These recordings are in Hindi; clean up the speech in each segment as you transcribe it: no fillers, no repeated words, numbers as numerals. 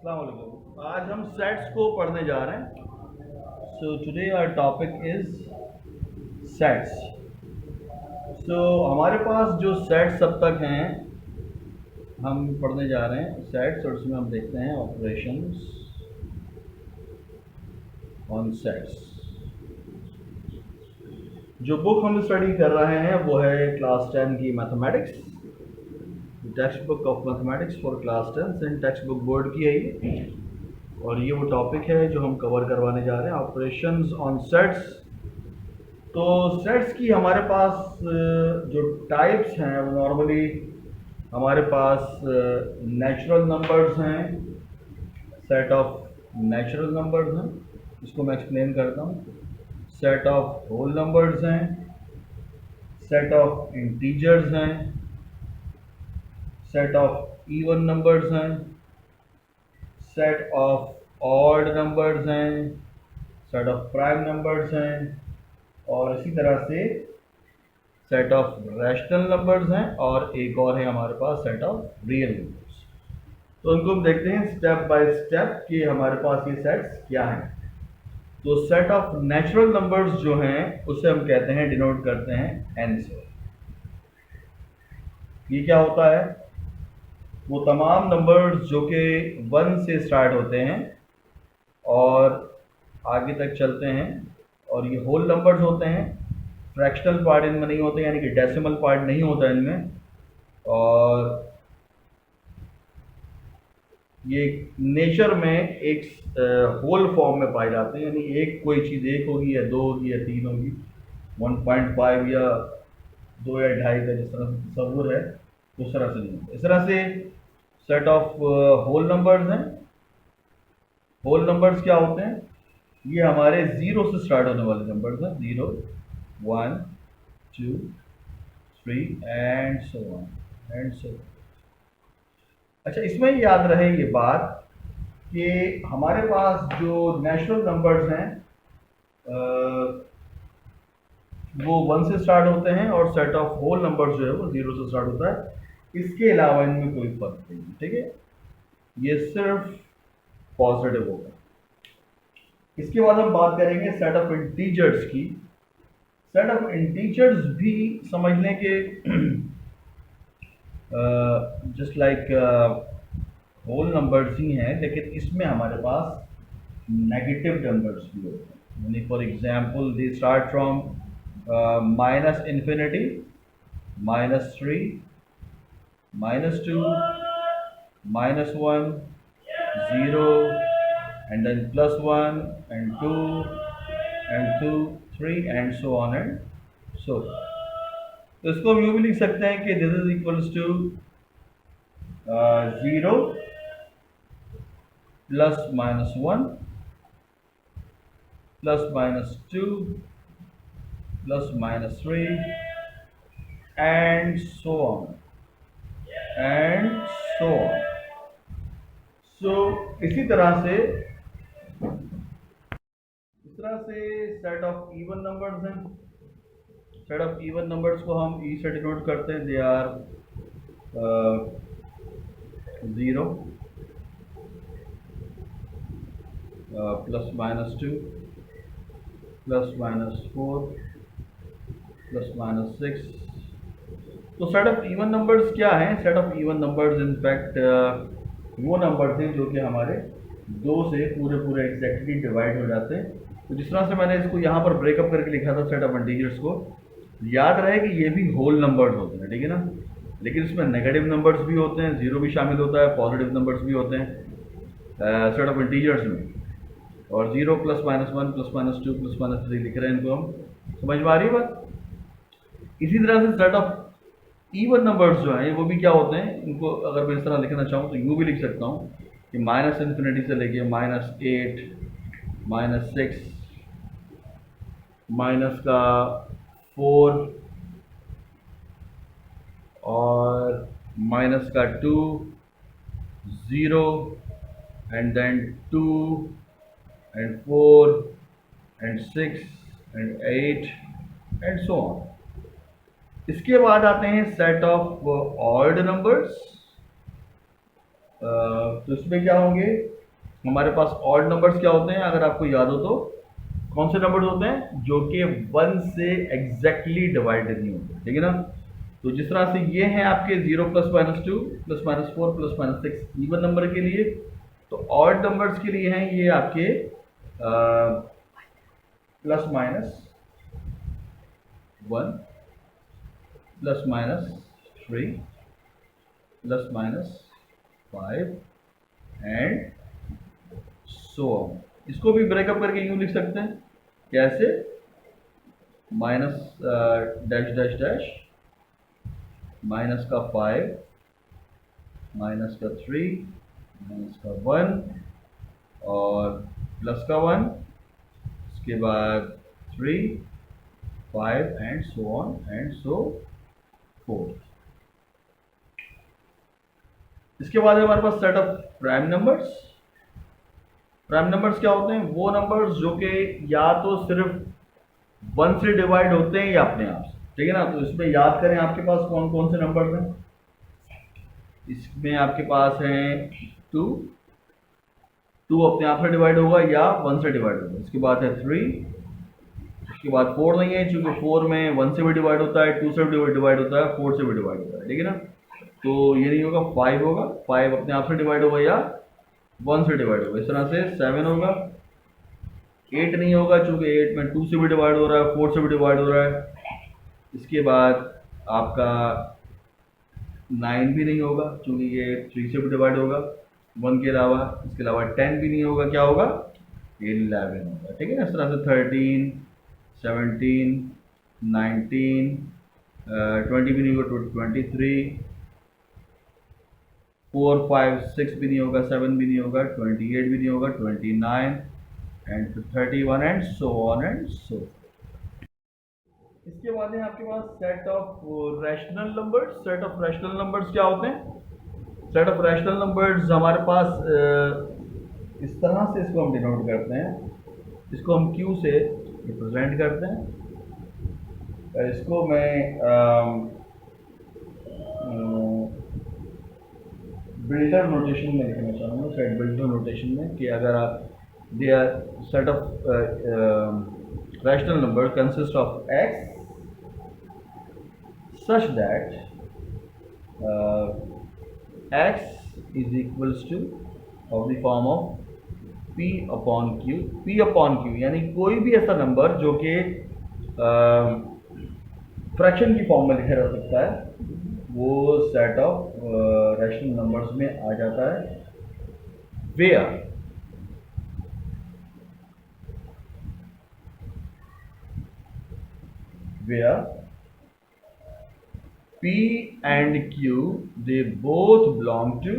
अस्सलाम वालेकुम। आज हम सेट्स को पढ़ने जा रहे हैं। So today our topic is sets. So हमारे पास जो सेट्स अब तक हैं हम पढ़ने जा रहे हैं सेट्स, और उसमें हम देखते हैं ऑपरेशंस ऑन सेट्स। जो बुक हम स्टडी कर रहे हैं वो है क्लास 10 की mathematics, text book of mathematics for class 10 in text book board की है ये। और ये वो टॉपिक है जो हम कवर करवाने जा रहे हैं, ऑपरेशंस ऑन सेट्स। तो सेट्स की हमारे पास जो टाइप्स हैं वो नॉर्मली हमारे पास नेचुरल नंबर्स हैं, सेट ऑफ नेचुरल नंबर्स हैं, इसको मैं एक्सप्लेन करता हूँ। सेट ऑफ होल नंबर्स हैं, सेट ऑफ इंटीजर्स हैं, सेट ऑफ इवन नंबर्स हैं, सेट ऑफ ऑड नंबर्स हैं, सेट ऑफ प्राइम नंबर्स हैं, और इसी तरह से सेट ऑफ रैशनल नंबर्स हैं, और एक और है हमारे पास सेट ऑफ रियल नंबर्स। तो उनको हम देखते हैं स्टेप बाय स्टेप कि हमारे पास ये सेट्स क्या हैं। तो सेट ऑफ नेचुरल नंबर्स जो हैं उसे हम कहते हैं, डिनोट करते हैं n से। ये क्या होता है? वो तमाम नंबर्स जो कि 1 से स्टार्ट होते हैं और आगे तक चलते हैं, और ये होल नंबर्स होते हैं। फ्रैक्शनल पार्ट इनमें नहीं होते, यानी कि डेसिमल पार्ट नहीं होता इनमें, और ये नेचर में एक होल फॉर्म में पाए जाते हैं, यानी एक कोई चीज़ एक होगी या दो होगी या तीन होगी, 1.5 या 2 या 2.5 का जिस तरह से तस्वुर है उस तरह से नहीं होता। इस तरह से सेट ऑफ होल नंबर्स हैं। होल नंबर्स क्या होते हैं? ये हमारे 0 से स्टार्ट होने वाले नंबर्स हैं, 0, 1, 2, 3 एंड सो ऑन एंड सो। अच्छा, इसमें याद रहे ये बात कि हमारे पास जो नेचुरल नंबर्स हैं वो 1 से स्टार्ट होते हैं, और सेट ऑफ होल नंबर्स जो है वो 0 से स्टार्ट होता है। इसके अलावा इनमें कोई फर्क नहीं है, ठीक है? ये सिर्फ पॉजिटिव होगा। इसके बाद हम बात करेंगे सेट ऑफ इंटीजर्स की। सेट ऑफ इंटीजर्स भी समझ लें कि जस्ट लाइक होल नंबर्स ही हैं, लेकिन इसमें हमारे पास नेगेटिव नंबर्स भी होते हैं। यानी for example they start from minus infinity, -3, -2, -1, 0, and then +1 and 2 and 2, 3 and so on and so। तो इसको हम यूँ भी लिख सकते हैं कि this is equals to 0 +-1 +-2 +-3 and so on and so on। So इसी तरह से सेट ऑफ इवन नंबर्स हैं। सेट ऑफ इवन नंबर्स को हम ई से डिनोट करते हैं। They are 0 +-2 +-4 +-6। तो सेट ऑफ इवन नंबर्स क्या हैं? Set of even numbers in fact वो नंबर थे जो कि हमारे 2 से पूरे एग्जैक्टली डिवाइड हो जाते हैं। तो जिस तरह से मैंने इसको यहाँ पर ब्रेकअप करके लिखा था सेट ऑफ इंटीजर्स को, याद रहे कि ये भी होल नंबर्स होते हैं, ठीक है ना? लेकिन इसमें नेगेटिव नंबर्स भी होते हैं, 0 भी शामिल होता है, पॉजिटिव नंबर्स भी होते हैं सेट ऑफ इंटीजर्स में। और 0 +-1 +-2 +-3 लिख रहे हैं, इनको हम समझ में आ रही है बात? इसी तरह से सेट ऑफ इवन नंबर्स जो हैं वो भी क्या होते हैं? इनको अगर मैं इस तरह लिखना चाहूँ तो यूँ भी लिख सकता हूँ कि -इन्फिनिटी से लेके -8, -6, -4 और -2, 0 and then 2 and 4 and 6 and 8 and so on। इसके बाद आते हैं सेट ऑफ ऑड नंबर्स। तो इसमें क्या होंगे? हमारे पास ऑड नंबर्स क्या होते हैं, अगर आपको याद हो तो कौन से नंबर्स होते हैं, जो कि 1 से एग्जैक्टली डिवाइड नहीं होते, ठीक है ना। तो जिस तरह से ये हैं आपके 0 +-2 +-4 +-6 इवन नंबर के लिए, तो ऑड नंबर्स के लिए हैं ये आपके +-1 +-3 +-5 एंड सो ऑन। इसको भी ब्रेकअप करके यूँ लिख सकते हैं, कैसे, minus dash dash dash, minus का 5, माइनस का 3, माइनस का 1 और प्लस का 1, उसके बाद 3, 5 and so on and so forth. इसके बाद है हमारे पास set of prime numbers. Prime numbers क्या होते हैं, वो नंबर्स जो कि या तो सिर्फ 1 से डिवाइड होते हैं या अपने आप से, ठीक है ना। तो इसमें याद करें आपके पास कौन कौन से नंबर्स हैं। इसमें आपके पास हैं 2 अपने आप से डिवाइड होगा या 1 से डिवाइड होगा। इसके बाद है 3, उसके बाद 4 नहीं है, क्योंकि 4 में 1 से भी डिवाइड होता है, 2 से भी डिवाइड होता है, 4 से भी डिवाइड होता है, ठीक है ना। तो ये नहीं होगा, 5 होगा, 5 अपने आप से डिवाइड होगा या 1 से डिवाइड होगा। इस तरह से 7 होगा, 8 नहीं होगा, चूँकि 8 में 2 से भी डिवाइड हो रहा है, 4 से भी डिवाइड हो रहा है। इसके बाद आपका 9 भी नहीं होगा, चूँकि ये 3 से भी डिवाइड होगा 1 के अलावा। इसके अलावा 10 भी नहीं होगा, क्या होगा, 11 होगा, ठीक है ना। इस तरह से 13, 17, 19, 20 भी नहीं होगा, 23, 4, 5, 6 भी नहीं होगा, 7 भी नहीं होगा, 28 भी नहीं होगा, 29 and 31 and so on and so. इसके बाद है आपके पास set of rational numbers. Set of rational numbers क्या होते हैं, सेट ऑफ रैशनल नंबर्स हमारे पास इस तरह से इसको हम डिनोट करते हैं, इसको हम Q से रिप्रेजेंट करते हैं। इसको मैं बिल्डर नोटेशन में लिखना चाहूँगा, सेट बिल्डर नोटेशन में, कि अगर आप they are set of rational number consist of x such that x is equals to of the form of p upon q। p upon q यानी कोई भी ऐसा नंबर जो कि फ्रैक्शन की फॉर्म में लिखा जा सकता है, वो सेट ऑफ रैशनल नंबर्स में आ जाता है। where P and Q they both belong to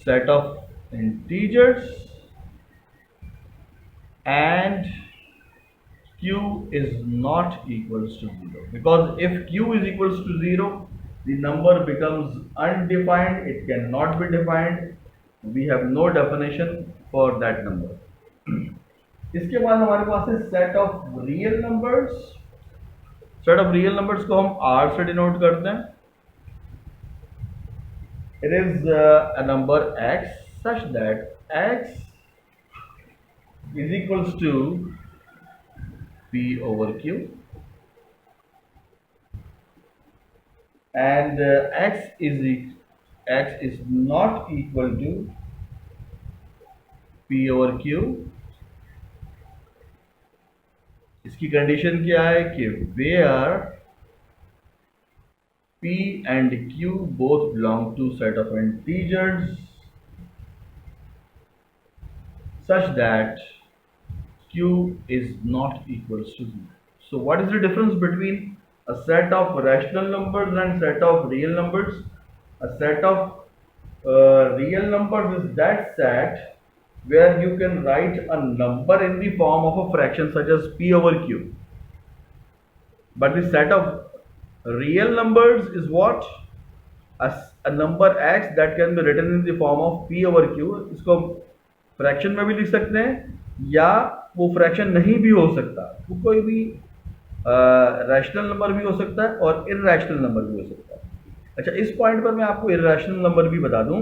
set of integers and Q is not equals to 0, because if Q is equals to 0 the number becomes undefined, it cannot be defined, we have no definition for that number। इसके बाद हमारे पास है set of real numbers. Set of real numbers को हम R से डिनोट करते हैं। It is a number x such that x is equals to p over q and x is not equal to p over q। इसकी कंडीशन क्या है कि where p and q both belong to set of integers such that q is not equals to 0। So what is the difference between a set of rational numbers and set of real numbers? A set of real numbers is that set where you can write a number in the form of a fraction such as p over q, but the set of real numbers is what, a number x that can be written in the form of p over q। इसको फ्रैक्शन में भी लिख सकते हैं या वो फ्रैक्शन नहीं भी हो सकता, वो कोई भी रैशनल नंबर भी हो सकता है और इरैशनल नंबर भी हो सकता है। अच्छा, इस पॉइंट पर मैं आपको इरैशनल नंबर भी बता दूं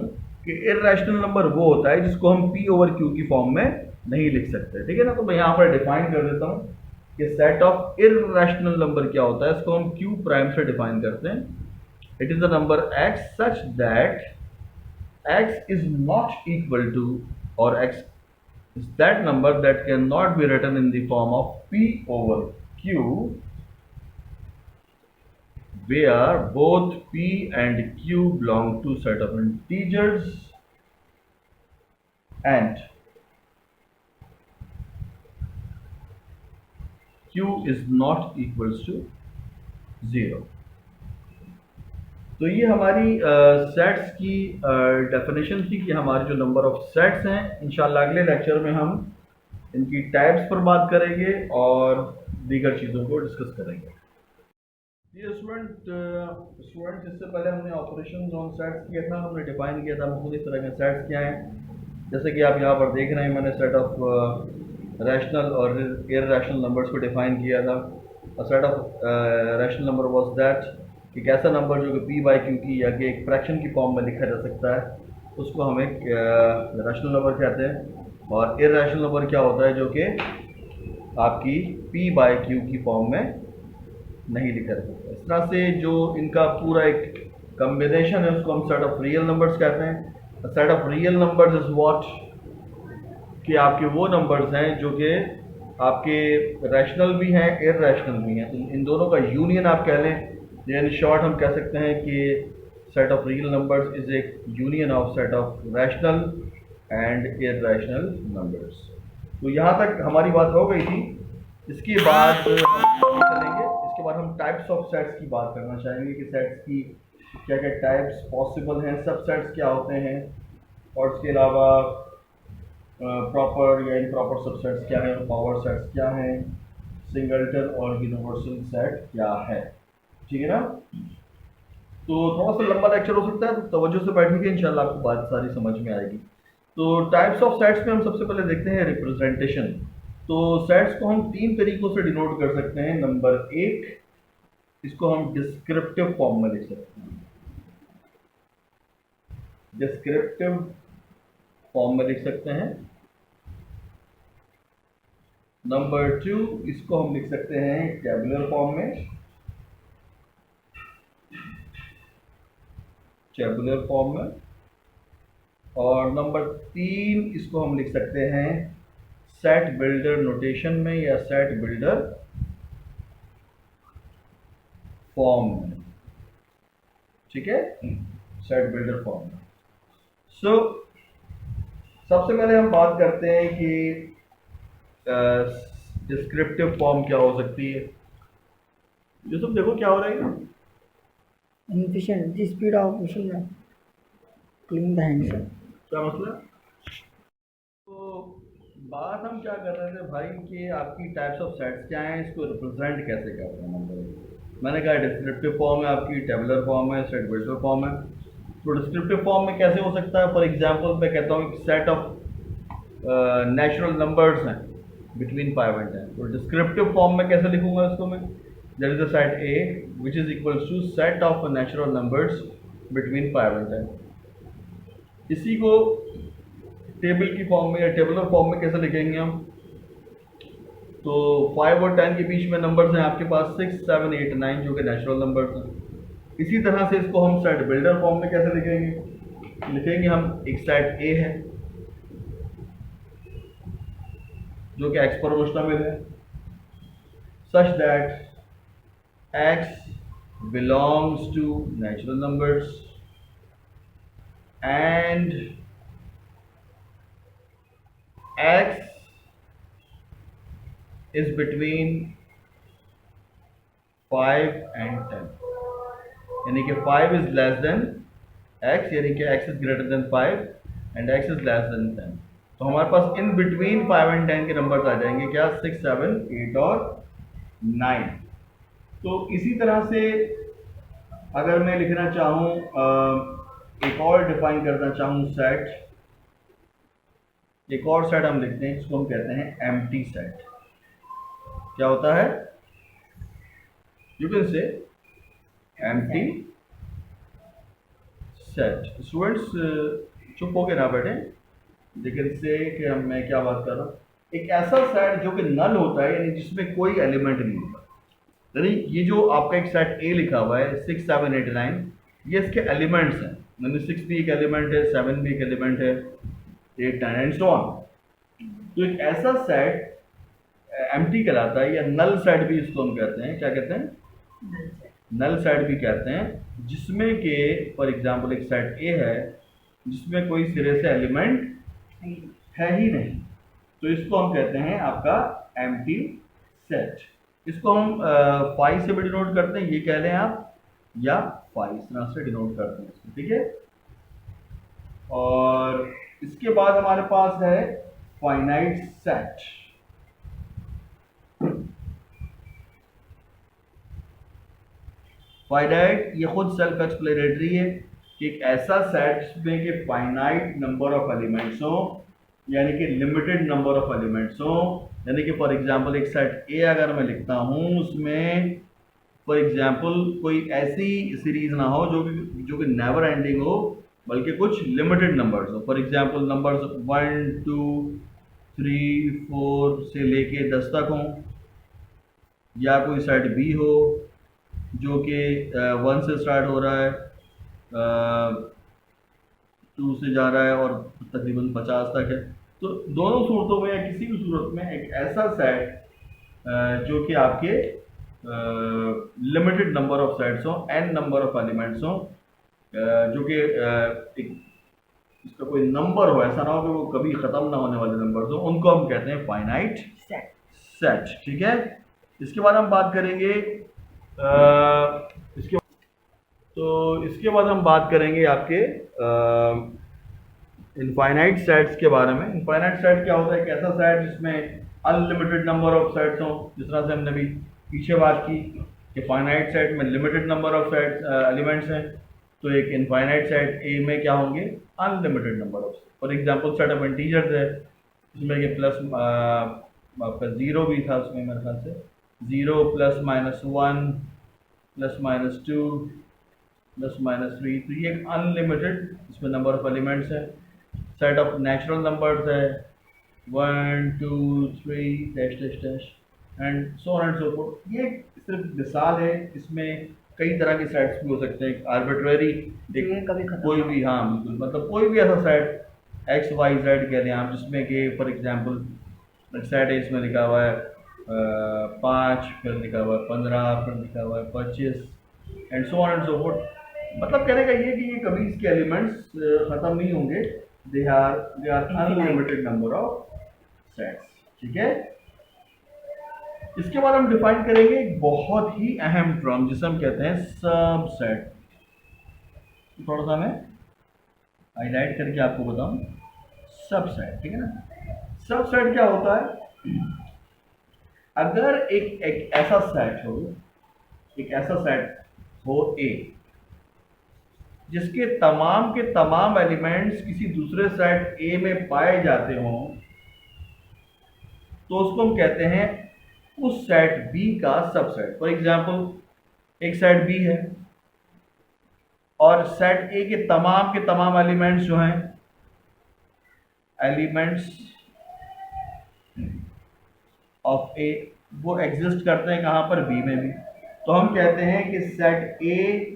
कि इर्रेशनल नंबर वो होता है जिसको हम p ओवर q की फॉर्म में नहीं लिख सकते, ठीक है ना। तो मैं यहाँ पर डिफाइन कर देता हूँ कि सेट ऑफ इर्रेशनल नंबर क्या होता है, इसको हम q प्राइम से डिफाइन करते हैं। It is the number x such that x is not equal to, or x is that number that cannot be written in the form of p over q, where both p and q belong to set of integers and q is not equals to 0। तो ये हमारी सेट्स की डेफिनेशन थी कि हमारे जो नंबर ऑफ सेट्स हैं, इंशाल्लाह अगले लेक्चर में हम इनकी टाइप्स पर बात करेंगे और दीगर चीज़ों को डिस्कस करेंगे। ये स्टूडेंट इससे पहले हमने ऑपरेशन ऑन सेट्स किया था, हमने डिफाइन किया था मुख्तलिफ तरह के सेट्स क्या हैं। जैसे कि आप यहाँ पर देख रहे हैं, मैंने सेट ऑफ रैशनल और इर्रेशनल नंबर्स को डिफाइन किया था। Set of rational number was that कि कैसा नंबर जो कि p बाई क्यू की या कि एक फ्रैक्शन की फॉर्म में लिखा जा सकता है, उसको हम एक रैशनल नंबर कहते हैं। और इर्रेशनल नंबर क्या होता है, जो कि आपकी p बाई क्यू की फॉर्म में नहीं लिखा जा सकता। इस तरह से जो इनका पूरा एक कम्बिनेशन है उसको हम सेट ऑफ रियल नंबर्स कहते हैं। Set of real numbers is what, कि आपके वो नंबर्स हैं जो कि आपके रैशनल भी हैं, इर्रेशनल भी हैं। इन दोनों का यूनियन आप कह लें। इन शॉर्ट हम कह सकते हैं कि set of real numbers is A union of set of rational and irrational numbers. तो यहाँ तक हमारी बात हो गई थी। इसके बाद हम चलेंगे, इसके बाद हम टाइप्स ऑफ सेट्स की बात करना चाहेंगे कि सेट्स की क्या क्या टाइप्स पॉसिबल हैं, सब सेट्स क्या होते हैं, और इसके अलावा प्रॉपर या इम्प्रॉपर सबसेट्स क्या हैं, पावर सेट्स क्या हैं, सिंगलटन और यूनिवर्सल सेट क्या है, ठीक है ना। तो थोड़ा सा लंबा लेक्चर हो सकता है, तो तवज्जो से बैठिए, इंशाल्लाह आपको बात सारी समझ में आएगी। तो टाइप्स ऑफ सेट्स में हम सबसे पहले देखते हैं रिप्रेजेंटेशन। तो सेट्स को हम तीन तरीक़ों से डिनोट कर सकते हैं। नंबर एक, इसको हम डिस्क्रिप्टिव फॉर्म में लिख सकते हैं, डिस्क्रिप्टिव फॉर्म में लिख सकते हैं। नंबर टू, इसको हम लिख सकते हैं टेबुलर फॉर्म में, टेबुलर फॉर्म में। और नंबर तीन, इसको हम लिख सकते हैं सेट बिल्डर नोटेशन में या सेट बिल्डर फॉर्म में, ठीक है, सेट बिल्डर फॉर्म में। सो सबसे पहले हम बात करते हैं कि डिस्क्रिप्टिव फॉर्म क्या हो सकती है। यूसुफ देखो क्या हो रहा है, inefficient the speed of machine cleaning the hands. क्या मसला। तो बात हम क्या कर रहे थे भाई कि आपकी टाइप्स ऑफ सेट्स क्या हैं, इसको रिप्रेजेंट कैसे करते हैं। नंबर मैंने कहा डिस्क्रिप्टिव फॉर्म है आपकी, टेबुलर फॉर्म है, सेट बिल्डर फॉर्म है। तो डिस्क्रिप्टिव फॉर्म में कैसे हो सकता है, फॉर एग्जांपल मैं कहता हूँ कि सेट ऑफ नेचुरल नंबर्स हैं बिटवीन 5 and 10। तो डिस्क्रिप्टिव फॉर्म में कैसे लिखूंगा इसको मैं, there is a set A which is equals to set of natural numbers between 5 and 10। इसी को टेबल की फॉर्म में या टेबुलर फॉर्म में कैसे लिखेंगे हम। तो 5 और 10 के बीच में नंबर्स हैं आपके पास 6, 7, 8, 9 जो कि नेचुरल नंबर्स हैं। इसी तरह से इसको हम सेट बिल्डर फॉर्म में कैसे लिखेंगे हम एक सेट A है जो कि x पर मुश्तमिल है, such that x belongs to natural numbers and x is between 5 and 10, यानी कि 5 is less than x, यानी कि x is greater than 5 and x is less than 10। तो हमारे पास इन बिटवीन 5 and 10 के नंबर्स आ जाएंगे क्या, 6, 7, 8 और 9। तो इसी तरह से अगर मैं लिखना चाहूँ एक और डिफाइन करना चाहूँ सेट, एक और सेट हम लिखते हैं, इसको हम कहते हैं एम्प्टी सेट। क्या होता है, you can say empty set. Students चुप होके ना बैठे, जिक्र से कि मैं क्या बात कर रहा हूँ। एक ऐसा सेट जो कि नल होता है, यानी जिसमें कोई एलिमेंट नहीं होता। यानी ये जो आपका एक सेट ए लिखा हुआ है 6 7 8 9, ये इसके एलिमेंट्स हैं। यानी 6 भी एक एलिमेंट है, 7 भी एक एलिमेंट है, 8 9 एंड सो ऑन। तो एक ऐसा सेट एम्प्टी कहलाता है, या नल सेट भी इसको हम कहते हैं। क्या कहते हैं? नल सेट भी कहते हैं, जिसमें के फॉर एग्जांपल एक सेट ए है जिसमें कोई सिरे से एलिमेंट है ही नहीं, तो इसको हम कहते हैं आपका एम्प्टी सेट। इसको हम फाइव से भी डिनोट करते हैं, ये कह लें आप, या फाइव इस तरह से डिनोट करते हैं इसको, ठीक है। और इसके बाद हमारे पास है फाइनाइट सेट। फाइनाइट ये खुद सेल्फ एक्सप्लेनेटरी है कि एक ऐसा सेट जिसमें कि फाइनाइट नंबर ऑफ एलिमेंट्स हो, यानी कि लिमिटेड नंबर ऑफ एलिमेंट्स हो। यानी कि फॉर एग्जांपल एक सेट ए अगर मैं लिखता हूँ, उसमें फॉर एग्जांपल कोई ऐसी सीरीज ना हो जो कि नेवर एंडिंग हो, बल्कि कुछ लिमिटेड नंबर्स हो। फॉर एग्जांपल नंबर्स 1 2 3 4 से लेके 10 तक हों, या कोई सेट बी हो जो कि 1 से स्टार्ट हो रहा है, 2 से जा रहा है और तकरीबन 50 तक है। तो दोनों सूरतों में या किसी भी सूरत में एक ऐसा सेट जो कि आपके लिमिटेड नंबर ऑफ सेट्स हो, एन नंबर ऑफ एलिमेंट्स हो, जो कि एक इसका कोई नंबर हो, ऐसा ना हो कि वो कभी ख़त्म ना होने वाले नंबर हो, उनको हम कहते हैं फाइनाइट सेट, ठीक है। इसके बाद हम बात करेंगे इसके बाद हम बात करेंगे आपके इनफाइनाइट सेट्स के बारे में। इनफाइनाइट सेट क्या होता है? एक ऐसा सेट जिसमें अनलिमिटेड नंबर ऑफ सेट्स हों, जिस तरह से हमने अभी पीछे बात की कि फाइनाइट सेट में limited number of sets elements हैं, तो एक इनफाइनाइट सेट ए में क्या होंगे? Unlimited number of. For example set of integers है, जिसमें कि प्लस आपका ज़ीरो भी था उसमें मेरे ख्याल से, 0 plus minus 1 plus minus 2 plus minus 3, तो ये एक अनलिमिटेड इसमें नंबर ऑफ एलिमेंट्स है। सेट ऑफ नेचुरल नंबर्स है 1 2 3 dash dash dash and so on and so fourth. ये सिर्फ मिसाल है, इसमें कई तरह के सेट्स भी हो सकते हैं। आर्बिट्रेरी कोई भी, हाँ बिल्कुल, मतलब कोई भी ऐसा सेट एक्स वाई जेड कह लें आप, जिसमें कि फॉर एग्जांपल सेट है, इसमें लिखा हुआ है 5, फिर लिखा हुआ है 15, फिर लिखा हुआ है 25 and so on and so fourth. मतलब कहने का ये कि ये कभी इसके एलिमेंट्स ख़त्म नहीं होंगे। They are unlimited number of sets, ठीक है। इसके बाद हम डिफाइन करेंगे एक बहुत ही अहम टर्म जिसे हम कहते हैं सबसेट। थोड़ा सा मैं हाईलाइट करके आपको बताऊं, सबसेट, ठीक है ना। सबसेट क्या होता है? अगर एक ऐसा सेट हो ए, जिसके तमाम के तमाम एलिमेंट्स किसी दूसरे सेट ए में पाए जाते हों, तो उसको हम कहते हैं उस सेट बी का सबसेट। फॉर एग्जांपल एक सेट बी है और सेट ए के तमाम एलिमेंट्स जो हैं, एलिमेंट्स ऑफ ए, वो एग्जिस्ट करते हैं कहाँ पर? बी में भी। तो हम कहते हैं कि set A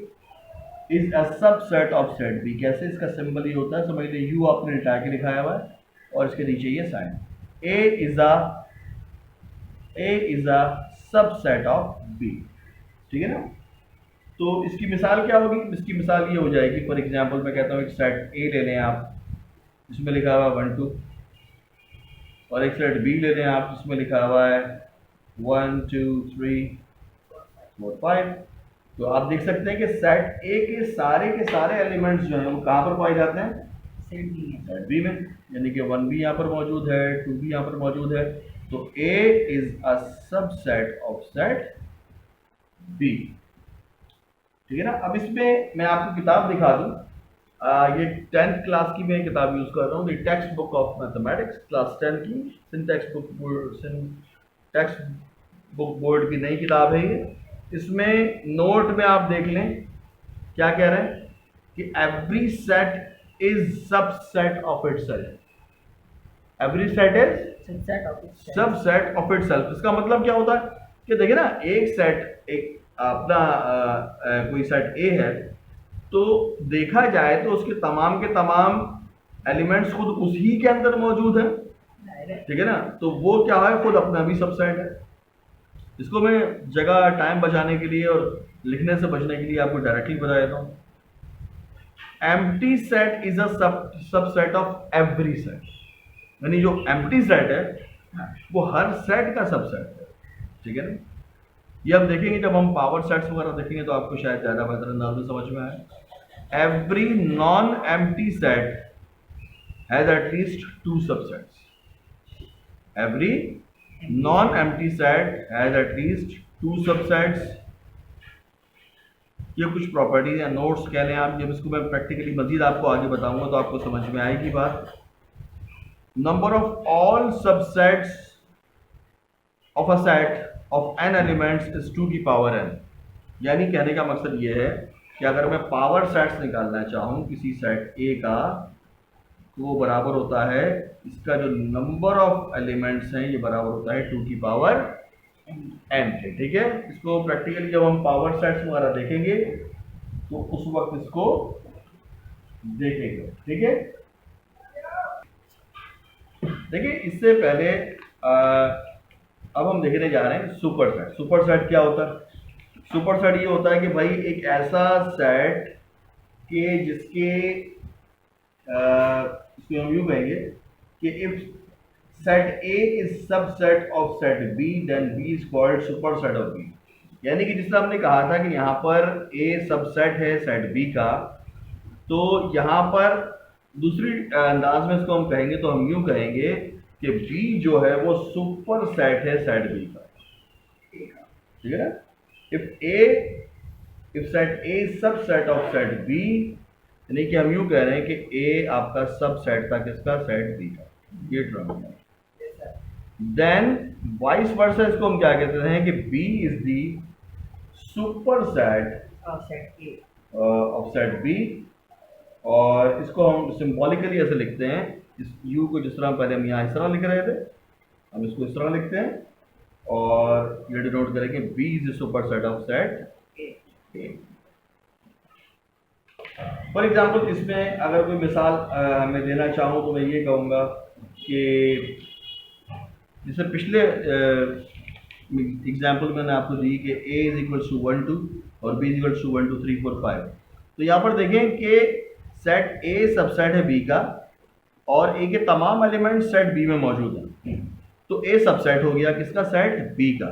is a subset of set B. कैसे? इसका सिंबल ये होता है, समझ लीजिए यू आपने लिटा के लिखाया हुआ है और इसके नीचे ये sign. A is a subset of B, ठीक है ना। तो इसकी मिसाल क्या होगी? इसकी मिसाल ये हो जाएगी, फॉर एग्जांपल मैं कहता हूँ एक सेट ए ले लें आप, जिसमें लिखा हुआ है 1 2, और एक सेट बी ले लें आप, जिसमें लिखा हुआ है 1 2 3 4 5। तो आप देख सकते हैं कि सेट ए के सारे एलिमेंट्स जो हैं वो कहाँ पर पाए जाते हैं? सेट बी में। यानी कि 1 भी यहाँ पर मौजूद है, 2 भी यहाँ पर मौजूद है। तो A is a subset of set B, ठीक है ना। अब इसमें मैं आपको किताब दिखा दूं, ये 10th क्लास की मैं किताब यूज़ कर रहा हूँ, text book of mathematics class 10 की, सिंटैक्स बुक बोर्ड की नई किताब है ये। इसमें नोट में आप देख लें क्या कह रहे हैं कि every set is subset of itself, every set is subset of its set. Subset of itself. इसका मतलब क्या होता है कि देखिए ना, एक सेट, एक अपना कोई सेट ए है, तो देखा जाए तो उसके तमाम के तमाम एलिमेंट्स खुद उसी के अंदर मौजूद हैं, Direct. ठीक है ना, तो वो क्या है, खुद अपना भी सबसेट है। इसको मैं जगह टाइम बचाने के लिए और लिखने से बचने के लिए आपको डायरेक्टली बता देता हूँ। Empty set is a subset of every set, यानी जो एम्प्टी सेट है वो हर सेट का सबसेट है, ठीक है ना। ये हम देखेंगे जब हम पावर सेट्स वगैरह देखेंगे तो आपको शायद ज़्यादा बेहतर अंदाज में समझ में आए। Every non empty set has at least to subsets, every non empty set has at least to subsets. ये कुछ प्रॉपर्टीज या नोट्स कह लें आप, जब इसको मैं प्रैक्टिकली मजीद आपको आगे बताऊंगा तो आपको समझ में आएगी बात। Number of all subsets of a set of n elements is 2 की पावर n, यानी कहने का मकसद ये है कि अगर मैं पावर सेट्स निकालना चाहूँ किसी सेट A का, तो वो बराबर होता है, इसका जो नंबर ऑफ एलिमेंट्स हैं ये बराबर होता है 2 की पावर n से, ठीक है। इसको प्रैक्टिकली जब हम पावर सेट्स वगैरह देखेंगे तो उस वक्त इसको देखेंगे, ठीक है। देखिए इससे पहले अब हम देखने जा रहे हैं सुपर सेट। सुपर सेट क्या होता है? सुपर सेट ये होता है कि भाई एक ऐसा सेट के जिसके इसको हम यूँ कहेंगे कि if set A is subset of set B then B is called super set of B। यानी कि जिससे हमने कहा था कि यहाँ पर A सबसेट है सेट B का, तो यहाँ पर दूसरी अंदाज में इसको हम कहेंगे तो हम यूँ कहेंगे कि B जो है वो सुपर सेट है सेट B का, ठीक है ना। If set A subset of set B, यानी कि हम यूँ कह रहे हैं कि A आपका सबसेट था किसका, सेट B का, ये टर्म है। देन वाइस वर्सा इसको हम क्या कहते हैं कि B is the super set of set A. Of set B, और इसको हम सिंबॉलिकली ऐसे लिखते हैं, इस U को जिस तरह पहले हम यहाँ इस तरह लिख रहे थे, हम इसको इस तरह लिखते हैं और ये डिनोट करेंगे B is super set of set A। For example इसमें अगर कोई मिसाल मैं देना चाहूँ तो मैं ये कहूँगा कि जैसे पिछले एग्जाम्पल मैंने आपको दी कि A इज इक्वल टू 1 2 और B इज इक्वल टू 1 2 3 4 5, तो यहाँ पर देखें कि सेट A सबसेट है B का और A के तमाम एलिमेंट सेट B में मौजूद हैं, तो A सबसेट हो गया किसका, सेट B का।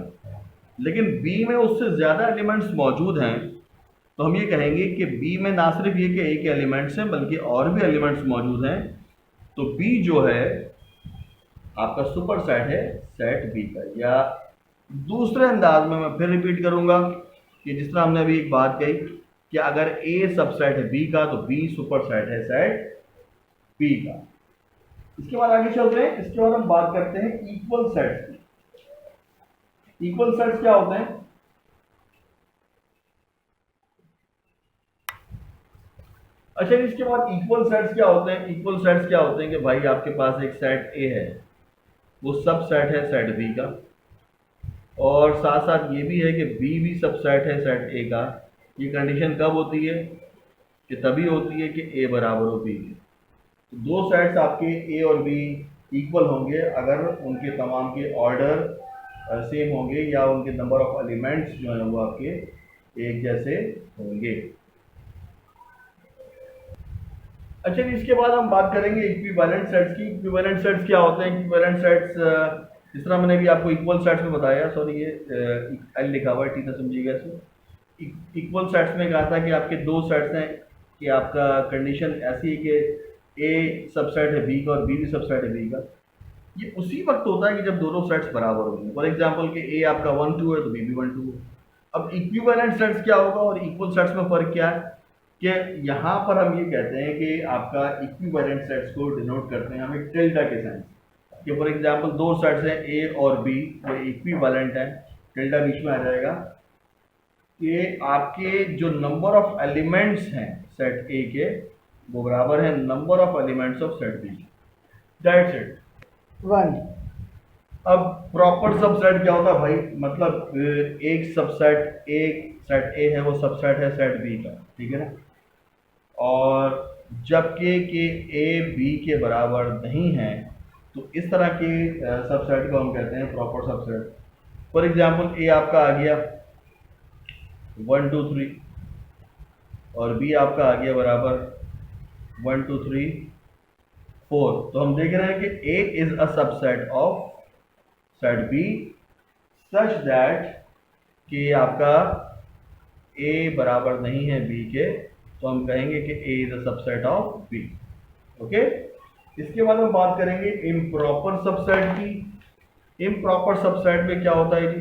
लेकिन B में उससे ज़्यादा एलिमेंट्स मौजूद हैं, तो हम ये कहेंगे कि B में ना सिर्फ ये कि A के एलिमेंट्स हैं बल्कि और भी एलिमेंट्स मौजूद हैं, तो B जो है आपका सुपर सेट है सेट B का। या दूसरे अंदाज में मैं फिर रिपीट करूंगा कि जिस तरह हमने अभी एक बात कही कि अगर A सबसेट है B का तो B सुपर सेट है सेट B का। इसके बाद आगे चलते हैं, इसके बाद हम बात करते हैं इक्वल सेट्स की। इक्वल सेट्स क्या होते हैं? अच्छा, इसके बाद इक्वल सेट्स क्या होते हैं? इक्वल सेट्स क्या होते हैं कि भाई आपके पास एक सेट A है, वो सब सेट है सेट B का, और साथ साथ ये भी है कि B भी सबसेट है सेट A का। ये कंडीशन कब होती है? कि तभी होती है कि A बराबर हो B के। तो दो सेट्स आपके A और B इक्वल होंगे अगर उनके तमाम के ऑर्डर सेम होंगे या उनके नंबर ऑफ एलिमेंट्स जो हैं वो आपके एक जैसे होंगे। अच्छा, इसके बाद हम बात करेंगे इक्विवेलेंट सेट्स की। इक्विवेलेंट सेट्स क्या होते हैं? इक्विवेलेंट सेट्स जिस तरह मैंने भी आपको इक्वल सेट्स में बताया, सॉरी ये एल लिखा हुआ है, ठीक है समझिएगा इसको। इक्वल सेट्स में कहा था कि आपके दो सेट्स हैं कि आपका कंडीशन ऐसी है कि A सबसेट है B का और B भी सबसेट है B का। ये उसी वक्त होता है कि जब दोनों सेट्स बराबर होंगे। फॉर एग्जांपल कि A आपका 1 2 है तो B भी 1 2 है। अब इक्विवेलेंट सेट्स क्या होगा और इक्वल सेट्स में फ़र्क क्या है कि यहाँ पर हम ये कहते हैं कि आपका इक्विवेलेंट सेट्स को डिनोट करते हैं हमें टिल्डा के साइन कि फॉर एग्जांपल दो सेट्स हैं A और B, वो इक्विवेलेंट हैं, टिल्डा बीच में आ जाएगा कि आपके जो नंबर ऑफ एलिमेंट्स हैं सेट A के वो बराबर है number of elements of set B. That's it. 1. अब प्रॉपर सबसेट क्या होता है भाई, मतलब एक सबसेट, एक सेट ए है वो सबसेट है सेट बी का, ठीक है ना। और जबकि के ए बी के बराबर नहीं है तो इस तरह के सबसेट को हम कहते हैं प्रॉपर सबसेट। फॉर एग्जांपल ए आपका आ गया 1 2 3 और बी आपका आ गया बराबर 1 2 3 4, तो हम देख रहे हैं कि A is a subset of set B such that कि आपका ए बराबर नहीं है बी के, तो हम कहेंगे कि A is a subset of B. Okay, इसके बाद हम बात करेंगे इम्प्रॉपर सबसेट की। इम्प्रॉपर सबसेट में क्या होता है जी,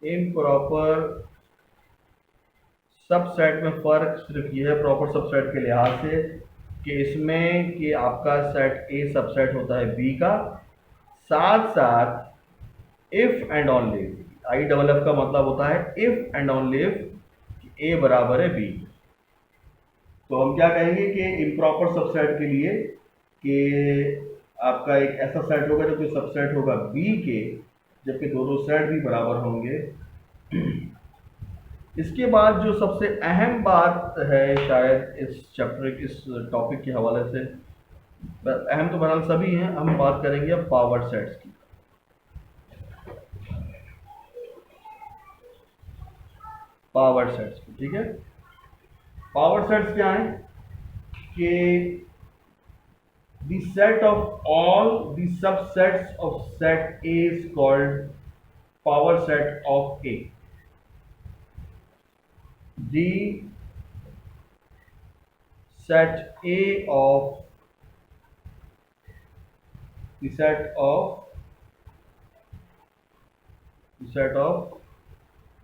इम्प्रॉपर सबसेट में फर्क सिर्फ ये है प्रॉपर सबसेट के लिहाज से कि इसमें कि आपका सेट ए सबसेट होता है बी का, साथ साथ if and only, I double F का मतलब होता है इफ एंड ओनली इफ ए बराबर है बी। तो हम क्या कहेंगे कि इम्प्रॉपर सबसेट के लिए कि आपका एक ऐसा सेट होगा जो कि सबसेट होगा बी के, जबकि दोनों सेट भी बराबर होंगे। इसके बाद जो सबसे अहम बात है शायद इस चैप्टर इस टॉपिक के हवाले से, अहम तो बहरहाल सभी हैं, हम बात करेंगे अब पावर सेट्स की। पावर सेट्स की, ठीक है। पावर सेट्स क्या हैं कि the set of all the subsets of set A is called power set of A. The set A of the set of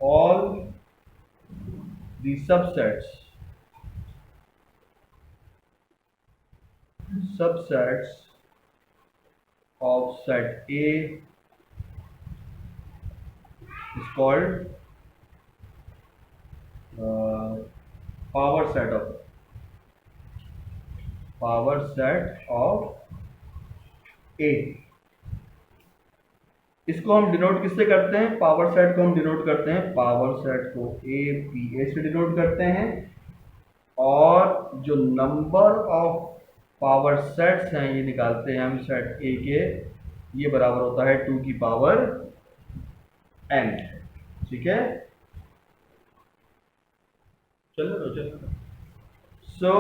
all the subsets of set A is called power set of A। इसको हम डिनोट किससे करते हैं, पावर सेट को हम डिनोट करते हैं, पावर सेट को ए पी ए से डिनोट करते हैं, और जो नंबर ऑफ पावर सेट्स हैं ये निकालते हैं हम सेट ए के, ये बराबर होता है 2 की पावर n, ठीक है। चलो सो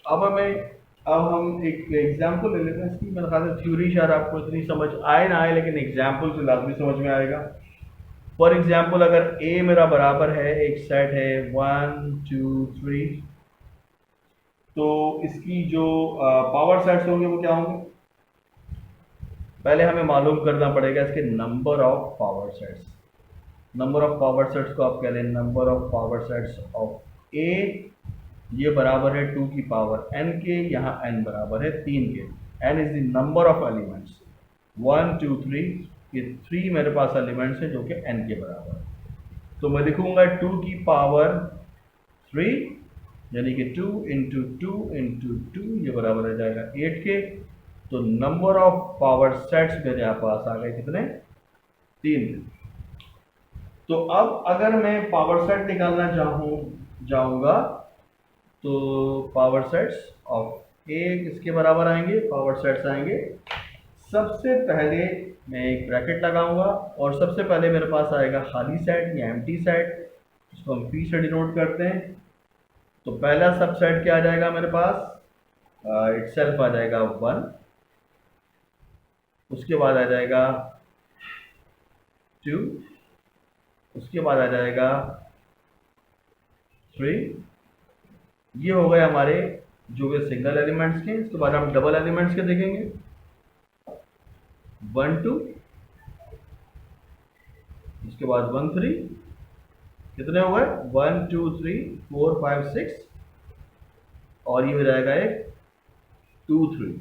अब हम एक एग्जांपल ले लेते हैं इसकी। मेरे ख्याल से थ्योरी शायद आपको इतनी समझ आए ना आए, लेकिन एग्जांपल से लाजमी समझ में आएगा। फॉर एग्जांपल अगर ए मेरा बराबर है, एक सेट है 1 2 3, तो इसकी जो पावर सेट्स होंगे वो क्या होंगे, पहले हमें मालूम करना पड़ेगा इसके number of power sets. Number of power sets को आप कह लें number of power sets of A, ये बराबर है 2 की पावर n के, यहाँ n बराबर है 3 के। n is the number of elements, 1 2 3, ये 3 मेरे पास एलिमेंट्स हैं जो कि n के बराबर है। तो मैं लिखूंगा 2 की पावर 3, यानी कि 2 इंटू 2 इंटू 2, ये बराबर हो जाएगा 8 के। तो नंबर ऑफ पावर सेट्स मेरे पास आ गए कितने, 3। तो अब अगर मैं पावर सेट निकालना जाऊंगा तो पावर सेट्स ऑफ ए किसके बराबर आएंगे, पावर सेट्स आएंगे, सबसे पहले मैं एक ब्रैकेट लगाऊंगा और सबसे पहले मेरे पास आएगा खाली सेट या एम्प्टी सेट, इसको हम पी से डिनोट करते हैं। तो पहला सबसेट क्या आ जाएगा मेरे पास, इटसेल्फ आ जाएगा 1, उसके बाद आ जाएगा 2, उसके बाद आ जाएगा 3, ये हो गए हमारे जो कि सिंगल एलिमेंट्स के। इसके बाद हम डबल एलिमेंट्स के देखेंगे, 1 2, इसके बाद 1 3, कितने हो गए 1 2 3 4 5 6, और ये हो जाएगा एक 2 3,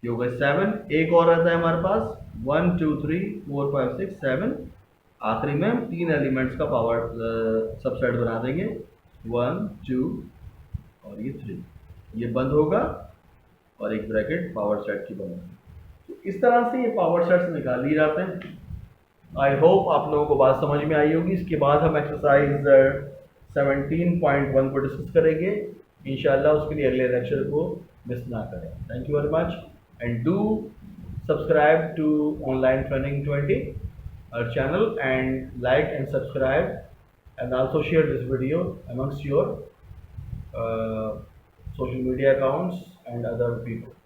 ये हो गए 7। एक और रहता है हमारे पास 1 2 3 4 5 6 7, आखिरी में हम 3 एलिमेंट्स का पावर सबसेट बना देंगे, 1 2 और ये 3, ये बंद होगा और एक ब्रैकेट पावर सेट की बंद होगी। तो इस तरह से ये पावर सेट्स निकाल लिए जाते हैं। आई होप आप लोगों को बात समझ में आई होगी। इसके बाद हम एक्सरसाइज 17.1 को डिस्कस करेंगे इंशाल्लाह। उसके लिए अगले लेक्चर को मिस ना करें। Thank you very much and do subscribe to online training 20 our channel, and like and subscribe, and also share this video amongst your social media accounts and other people.